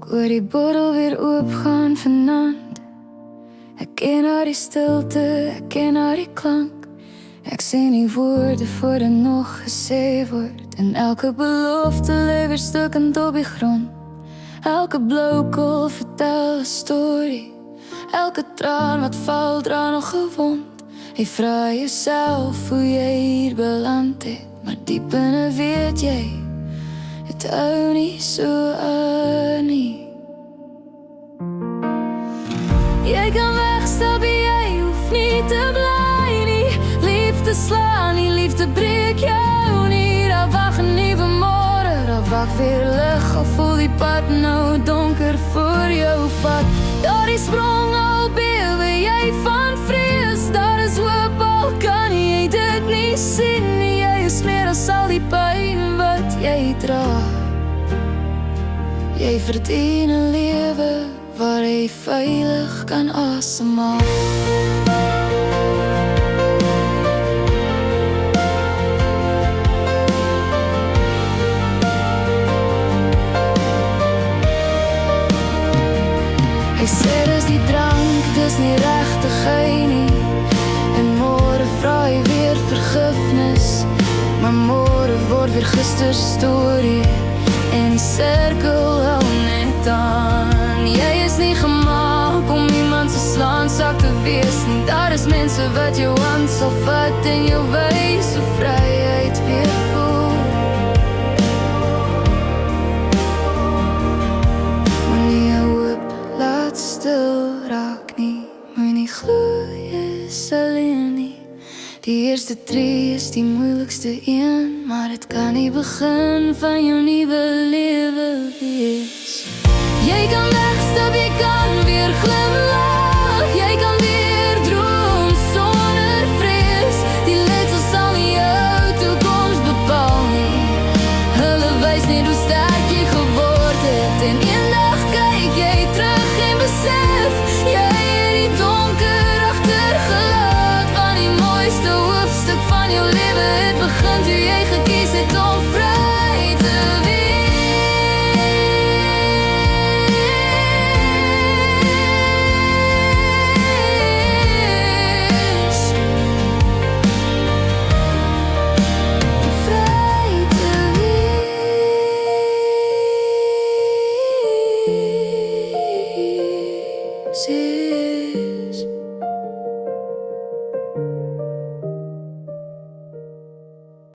hoor die bottel weer oopgaan vanaand. Ek ken haar die stilte, ek ken haar die klank. Ek sien die woorde voor dit nog gesê word. En elke belofte lê weer stukkend op die grond. Elke blou kol vertel 'n storie. Elke traan wat val dra nog gewond. Jy vra jouself hoe jy hier beland het, maar diep binne weet jy, het hou nie so aan nie. Jy kan wegstap, jy hoef nie te bly nie. Liefde slaan nie, liefde breek jou nie. Daar wag 'n nuwe môre, daar wag weer lig. Al voel die pad nou donker voor jou vat. Daar die sprong al bewe jy van vrees. Daar is hoop al kan jy dit nie sien nie. Jy is meer as al die pyn wat jy dra. Jy verdien 'n lewe waar jy veilig kan asemhaal. Hy sê dis die drank, dis nie regtig hy nie. En môre vra hy weer vergifnis, maar môre word weer gister storie. En die sirkel hou net aan. Jy is nie gemaak om iemand se slaansak te wees nie. Daar is mense wat jou hand sal vat en jou wys hoe vryheid weer voel. Moenie jou hoop laat stil raak nie. Moenie glo jy is alleen nie. Die eerste tree is die moeilikste een, maar het kan nie begin van jou nuwe lewe wees. Jy kan wegstap, jy kan weer glimlag. Jy kan weer droom sonder vrees. Die letsel sal nie jou toekoms bepaal nie. Hulle wys net hoe sterk jy geword het. En eendag kyk jy terug en besef jy het die donker agtergelaat. Want die mooiste hoofstuk van jou lewe het begin toe jy gekies het om vry te wees. Zie